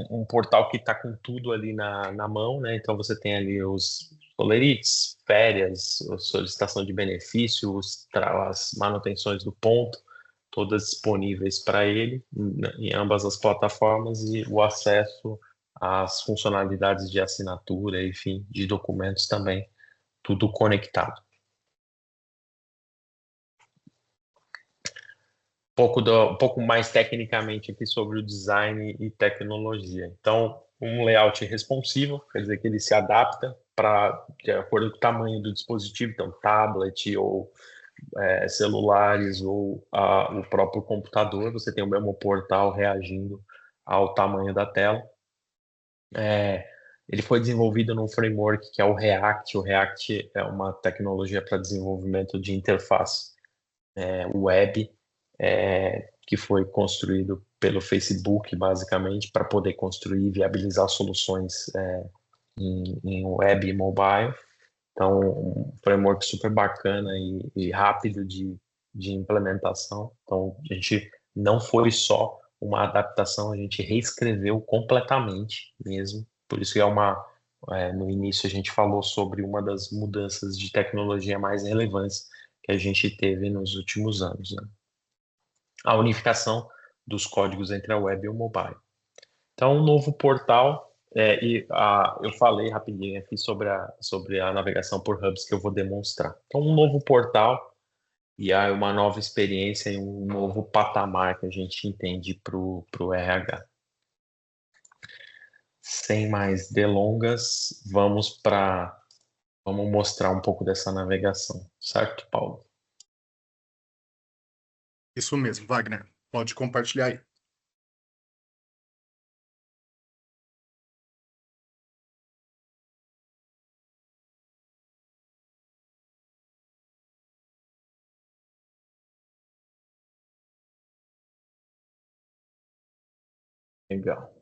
um portal que está com tudo ali na mão, né? Então você tem ali os colerites, férias, solicitação de benefícios, as manutenções do ponto, todas disponíveis para ele em ambas as plataformas, e o acesso às funcionalidades de assinatura, enfim, de documentos também, tudo conectado. Um pouco mais tecnicamente aqui sobre o design e tecnologia. Então, um layout responsivo, quer dizer que ele se adapta de acordo com o tamanho do dispositivo, então tablet ou celulares ou o próprio computador, você tem o mesmo portal reagindo ao tamanho da tela. Ele foi desenvolvido num framework que é o React. O React é uma tecnologia para desenvolvimento de interface web, que foi construído pelo Facebook, basicamente, para poder construir e viabilizar soluções em web e mobile. Então, um framework super bacana e rápido de implementação. Então, a gente não foi só uma adaptação, a gente reescreveu completamente mesmo. Por isso que no início a gente falou sobre uma das mudanças de tecnologia mais relevantes que a gente teve nos últimos anos, né? A unificação dos códigos entre a web e o mobile. Então, um novo portal, eu falei rapidinho aqui sobre a navegação por hubs que eu vou demonstrar. Então, um novo portal e aí uma nova experiência e um novo patamar que a gente entende para o RH. Sem mais delongas, vamos mostrar um pouco dessa navegação, certo, Paulo? Isso mesmo, Wagner. Pode compartilhar aí. Legal.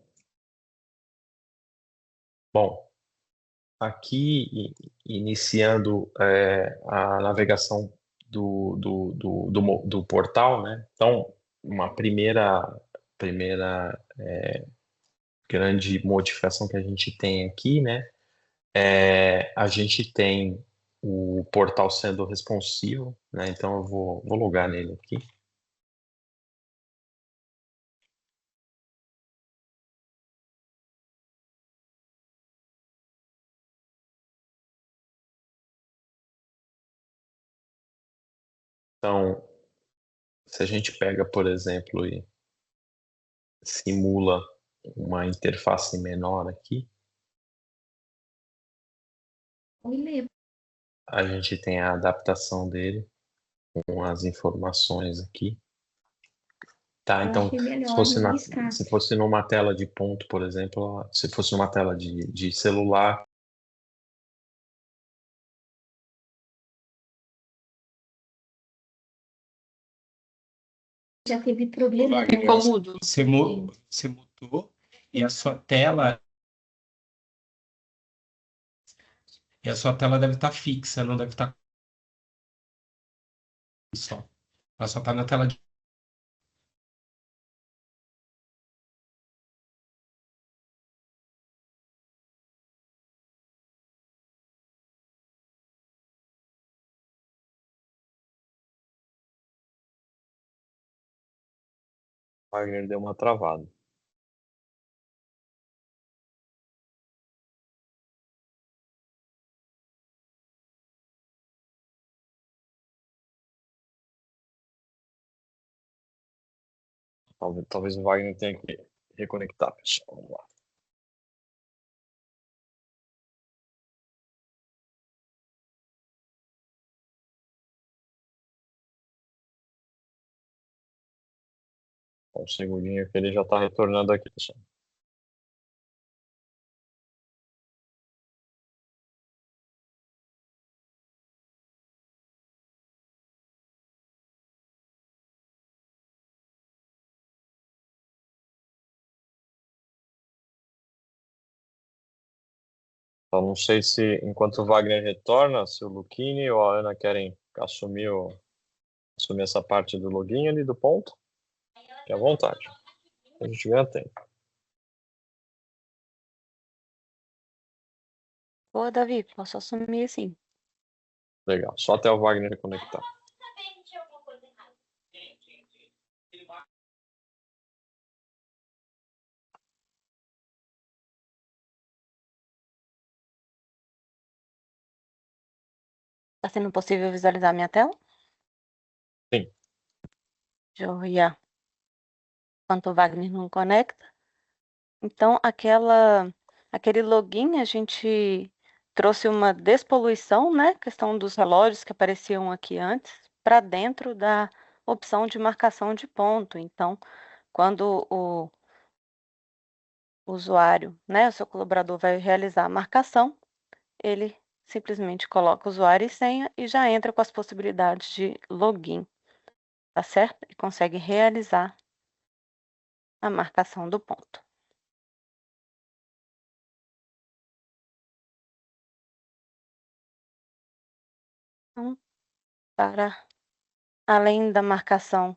Bom, aqui iniciando a navegação do portal, né? Então, uma primeira grande modificação que a gente tem aqui, né? A gente tem o portal sendo responsivo, né? Então eu vou logar nele aqui. Então, se a gente pega, por exemplo, e simula uma interface menor aqui, a gente tem a adaptação dele com as informações aqui. Tá, então, se fosse numa tela de ponto, por exemplo, se fosse numa tela de celular, já teve problema. Ficou mudo. Você mutou e a sua tela deve estar fixa, não deve estar só. Ela só está na tela de. Wagner deu uma travada. Talvez o Wagner tenha que reconectar, pessoal. Vamos lá. Um segundinho que ele já está retornando aqui, pessoal. Então, não sei se, enquanto o Wagner retorna, se o Luquini ou a Ana querem assumir essa parte do login ali do ponto. Fique à vontade. A gente ganha tempo. Ô, Davi, posso assumir sim. Legal. Só até o Wagner reconectar. Tá sendo possível visualizar minha tela? Sim. Joia. Enquanto o Wagner não conecta. Então, aquele login, a gente trouxe uma despoluição, né? Questão dos relógios que apareciam aqui antes, para dentro da opção de marcação de ponto. Então, quando o usuário, né, o seu colaborador vai realizar a marcação, ele simplesmente coloca o usuário e senha e já entra com as possibilidades de login, tá certo? E consegue realizar a marcação do ponto. Então, para além da marcação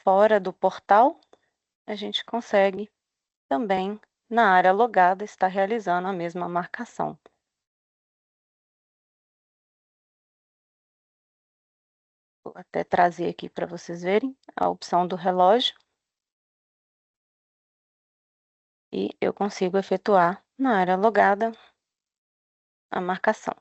fora do portal, a gente consegue também, na área logada, estar realizando a mesma marcação. Vou até trazer aqui para vocês verem a opção do relógio. E eu consigo efetuar na área logada a marcação.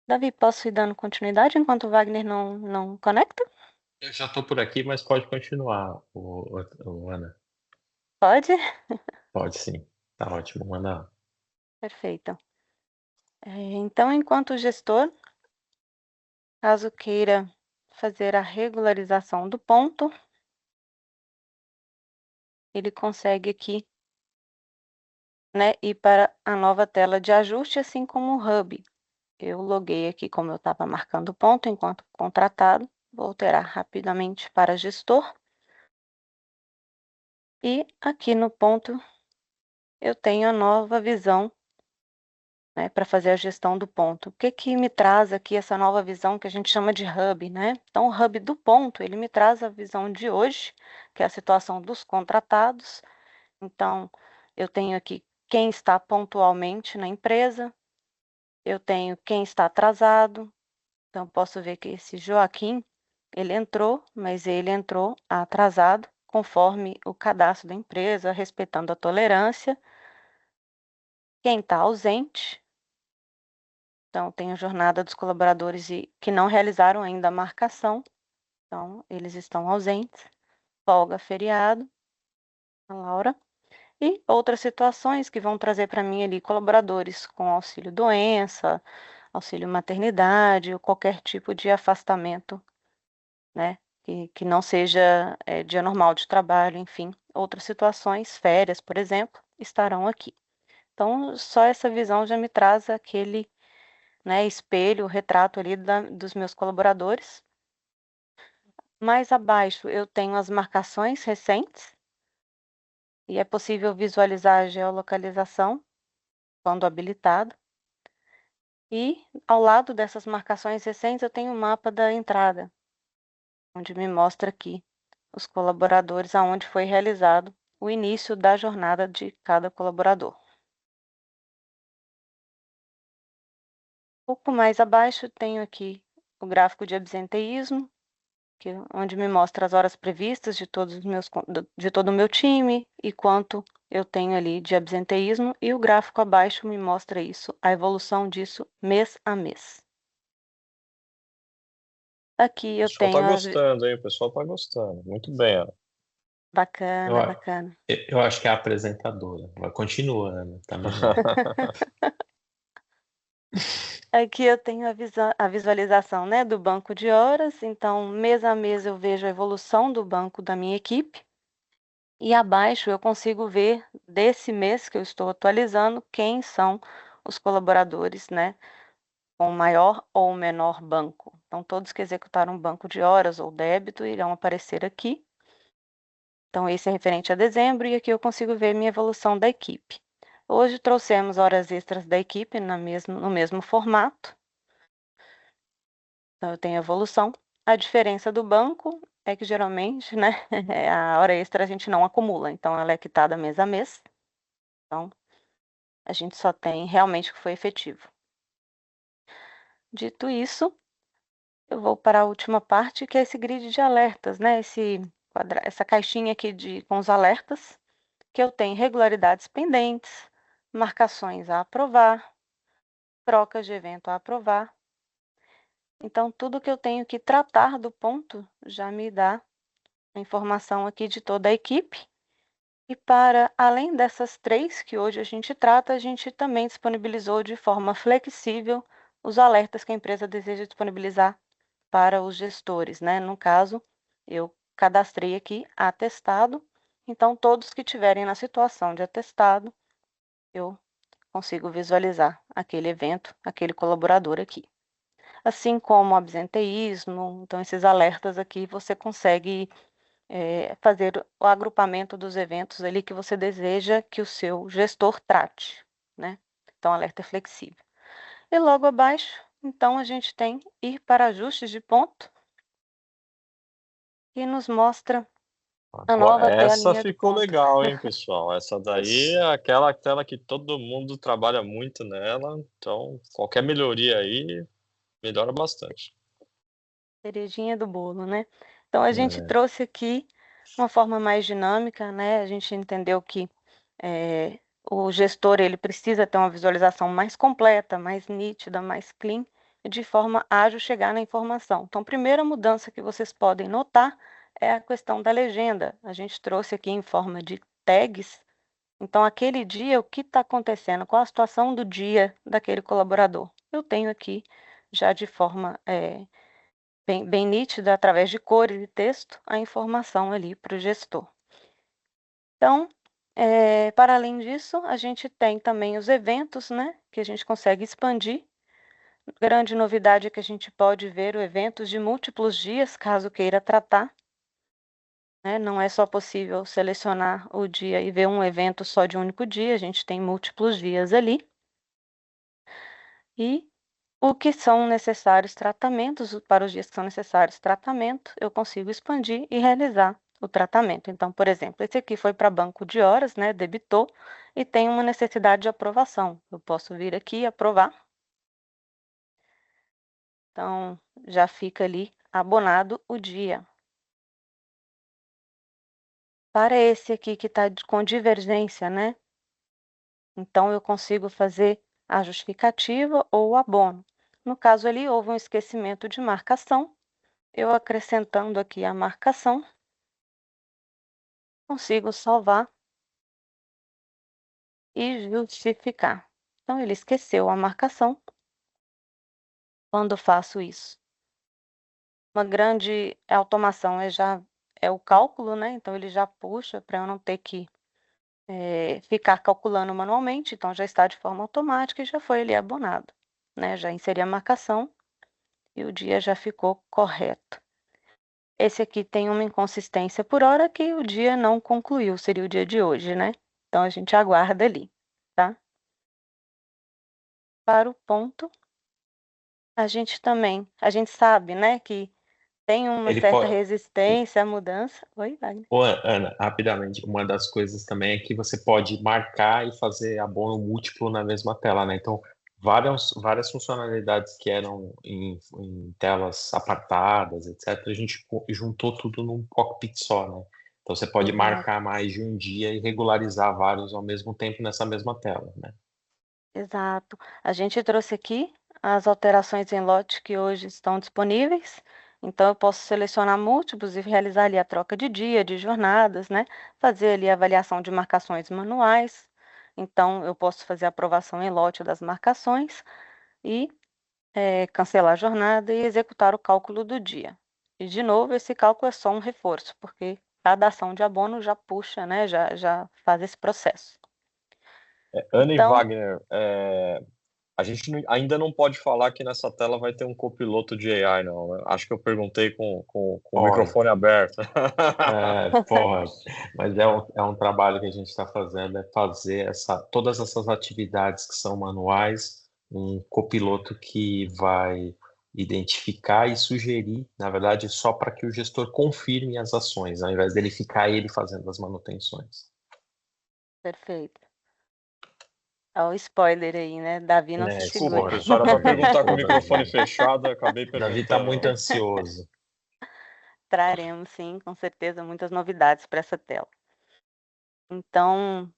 Davi, posso ir dando continuidade enquanto o Wagner não conecta? Eu já estou por aqui, mas pode continuar, Ana. Pode? Pode sim. Tá ótimo, manda. Perfeito. Então, enquanto gestor, caso queira fazer a regularização do ponto, ele consegue aqui, né, ir para a nova tela de ajuste, assim como o Hub. Eu loguei aqui como eu estava marcando o ponto enquanto contratado. Vou alterar rapidamente para gestor. E aqui no ponto eu tenho a nova visão, né, para fazer a gestão do ponto. O que que me traz aqui essa nova visão que a gente chama de hub, né? Então, o hub do ponto, ele me traz a visão de hoje, que é a situação dos contratados. Então, eu tenho aqui quem está pontualmente na empresa, eu tenho quem está atrasado. Então, posso ver que esse Joaquim, ele entrou, mas ele entrou atrasado, conforme o cadastro da empresa, respeitando a tolerância. Quem está ausente, então tem a jornada dos colaboradores que não realizaram ainda a marcação, então eles estão ausentes. Folga, feriado, a Laura. E outras situações que vão trazer para mim ali colaboradores com auxílio doença, auxílio maternidade, ou qualquer tipo de afastamento, né? Que não seja dia normal de trabalho, enfim. Outras situações, férias, por exemplo, estarão aqui. Então, só essa visão já me traz aquele, né, espelho, retrato ali dos meus colaboradores. Mais abaixo eu tenho as marcações recentes e é possível visualizar a geolocalização quando habilitado. E ao lado dessas marcações recentes eu tenho o mapa da entrada, onde me mostra aqui os colaboradores aonde foi realizado o início da jornada de cada colaborador. Um pouco mais abaixo tenho aqui o gráfico de absenteísmo, onde me mostra as horas previstas de de todo o meu time e quanto eu tenho ali de absenteísmo, e o gráfico abaixo me mostra isso, a evolução disso mês a mês. Aqui O eu pessoal tá tenho gostando, hein? O pessoal tá gostando. Muito bem, ó. Bacana, Eu, bacana. eu acho que é a apresentadora. Continua, Ana. Tá melhor. Aqui eu tenho a visualização, né, do banco de horas, então mês a mês eu vejo a evolução do banco da minha equipe. E abaixo eu consigo ver desse mês que eu estou atualizando quem são os colaboradores, né, com maior ou menor banco. Então, todos que executaram banco de horas ou débito irão aparecer aqui. Então, esse é referente a dezembro e aqui eu consigo ver minha evolução da equipe. Hoje trouxemos horas extras da equipe no mesmo formato. Então, eu tenho evolução. A diferença do banco é que geralmente, né, a hora extra a gente não acumula, então ela é quitada mês a mês. Então, a gente só tem realmente o que foi efetivo. Dito isso, eu vou para a última parte, que é esse grid de alertas, né? Essa caixinha aqui com os alertas, que eu tenho regularidades pendentes, marcações a aprovar, trocas de evento a aprovar. Então, tudo que eu tenho que tratar do ponto já me dá a informação aqui de toda a equipe. E além dessas 3 que hoje a gente trata, a gente também disponibilizou de forma flexível os alertas que a empresa deseja disponibilizar para os gestores, né? No caso, eu cadastrei aqui atestado, então todos que estiverem na situação de atestado, eu consigo visualizar aquele evento, aquele colaborador aqui. Assim como absenteísmo, então esses alertas aqui você consegue fazer o agrupamento dos eventos ali que você deseja que o seu gestor trate, né? Então, alerta é flexível. E logo abaixo, então, a gente tem ir para ajustes de ponto, que nos mostra A nova Essa telinha do ficou ponto. legal, hein, pessoal? Essa daí é aquela tela que todo mundo trabalha muito nela, então qualquer melhoria aí melhora bastante. Cerejinha do bolo, né? Então a gente É. trouxe aqui uma forma mais dinâmica, né? A gente entendeu que o gestor ele precisa ter uma visualização mais completa, mais nítida, mais clean, e de forma ágil chegar na informação. Então, a primeira mudança que vocês podem notar é a questão da legenda. A gente trouxe aqui em forma de tags. Então, aquele dia, o que está acontecendo? Qual a situação do dia daquele colaborador? Eu tenho aqui já de forma bem nítida, através de cores e texto, a informação ali para o gestor. Então, para além disso, a gente tem também os eventos, né, que a gente consegue expandir. Grande novidade é que a gente pode ver eventos de múltiplos dias, caso queira tratar. Né? Não é só possível selecionar o dia e ver um evento só de um único dia, a gente tem múltiplos dias ali. E o que são necessários tratamentos, para os dias que são necessários tratamento, eu consigo expandir e realizar o tratamento. Então, por exemplo, esse aqui foi para banco de horas, né, debitou, e tem uma necessidade de aprovação. Eu posso vir aqui e aprovar. Então, já fica ali abonado o dia. Para esse aqui que está com divergência, né? Então, eu consigo fazer a justificativa ou o abono. No caso ali, houve um esquecimento de marcação. Eu acrescentando aqui a marcação, consigo salvar e justificar. Então, ele esqueceu a marcação quando faço isso. Uma grande automação é o cálculo, né? Então, ele já puxa para eu não ter que ficar calculando manualmente. Então, já está de forma automática e já foi ali abonado. Né? Já inseri a marcação e o dia já ficou correto. Esse aqui tem uma inconsistência por hora que o dia não concluiu, seria o dia de hoje, né? Então, a gente aguarda ali, tá? Para o ponto, a gente sabe, né, que tem uma Ele certa pode. resistência à mudança. Oi, Wagner? Ô, Ana, rapidamente, uma das coisas também é que você pode marcar e fazer abono múltiplo na mesma tela, né? Então, várias funcionalidades que eram em telas apartadas, etc., a gente juntou tudo num cockpit só, né? Então, você pode Exato. marcar mais de um dia e regularizar vários ao mesmo tempo nessa mesma tela, né? Exato. A gente trouxe aqui as alterações em lote que hoje estão disponíveis. Então, eu posso selecionar múltiplos e realizar ali a troca de dia, de jornadas, né? Fazer ali a avaliação de marcações manuais. Então, eu posso fazer a aprovação em lote das marcações e cancelar a jornada e executar o cálculo do dia. E, de novo, esse cálculo é só um reforço, porque cada ação de abono já puxa, né? Já faz esse processo. Ana e Então, Wagner, a gente ainda não pode falar que nessa tela vai ter um copiloto de AI, não, né? Acho que eu perguntei com o microfone aberto. Porra, mas é um trabalho que a gente está fazendo, é fazer todas essas atividades que são manuais, um copiloto que vai identificar e sugerir, na verdade, só para que o gestor confirme as ações, ao invés dele ficar ele fazendo as manutenções. perfeito. Olha o spoiler aí, né? Davi não se Desculpa, segura. pessoal, era para perguntar com o Davi. microfone fechado, acabei perguntando. Davi está muito ansioso. Traremos, sim, com certeza, muitas novidades para essa tela. Então,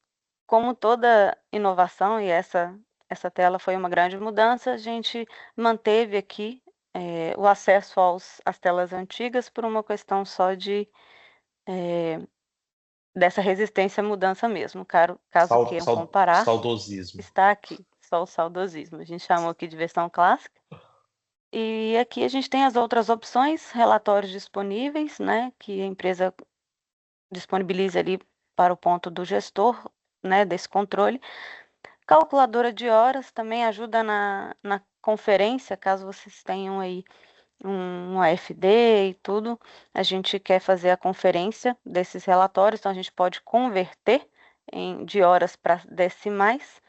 como toda inovação, e essa tela foi uma grande mudança, a gente manteve aqui o acesso às telas antigas por uma questão só dessa resistência à mudança mesmo. Caso queiram comparar, Saudosismo. está aqui, só o saudosismo. A gente chamou aqui de versão clássica. E aqui a gente tem as outras opções, relatórios disponíveis, né, que a empresa disponibiliza ali para o ponto do gestor, né, desse controle. Calculadora de horas também ajuda na conferência, caso vocês tenham aí um AFD e tudo, a gente quer fazer a conferência desses relatórios, então a gente pode converter de horas para decimais.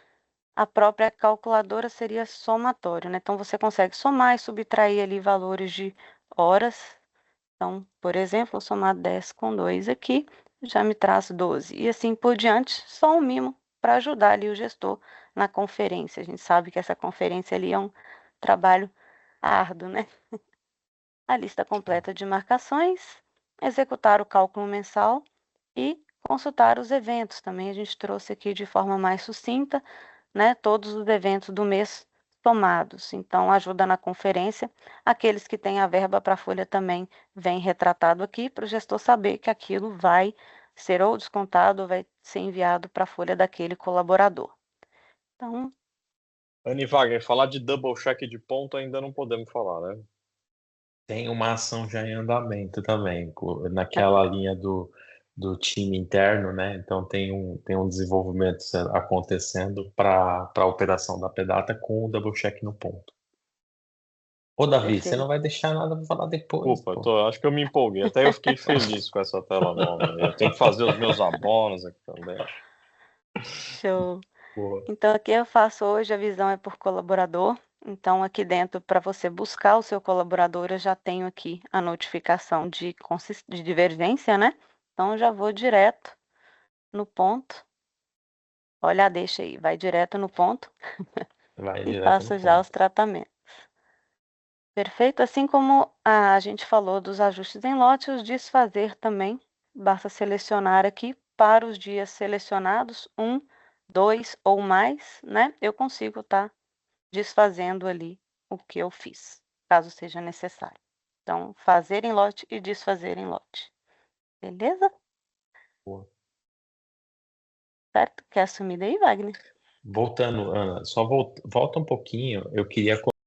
A própria calculadora seria somatório, né? Então você consegue somar e subtrair ali valores de horas Então, por exemplo, eu somar 10 com 2 aqui, já me traz 12. E assim por diante, só um mimo para ajudar ali o gestor na conferência. A gente sabe que essa conferência ali é um trabalho árduo, né? A lista completa de marcações, executar o cálculo mensal e consultar os eventos. Também a gente trouxe aqui de forma mais sucinta, né, todos os eventos do mês somados. Então, ajuda na conferência. Aqueles que têm a verba para a folha também vem retratado aqui para o gestor saber que aquilo vai ser ou descontado ou vai ser enviado para a folha daquele colaborador. Então, Anne Wagner, falar de double check de ponto ainda não podemos falar, né? Tem uma ação já em andamento também, naquela linha do time interno, né? Então tem um desenvolvimento acontecendo para a operação da Pedata com o double check no ponto. Ô, Davi, você não perfeito. vai deixar nada para falar depois, Desculpa, pô. acho que eu me empolguei. Até eu fiquei feliz com essa tela nova. Eu tenho que fazer os meus abonos aqui também. Show. Boa. Então, aqui eu faço hoje, a visão é por colaborador. Então, aqui dentro, para você buscar o seu colaborador, eu já tenho aqui a notificação de divergência, né? Então, eu já vou direto no ponto. Olha a deixa aí, vai direto no ponto Vai e direto faço no já os ponto. tratamentos. Perfeito? Assim como a gente falou dos ajustes em lote, os desfazer também. Basta selecionar aqui para os dias selecionados, 1, 2 ou mais, né? Eu consigo estar desfazendo ali o que eu fiz, caso seja necessário. Então, fazer em lote e desfazer em lote. Beleza? Boa. Certo? Quer assumir daí, Wagner? Voltando, Ana, só volta um pouquinho. Eu queria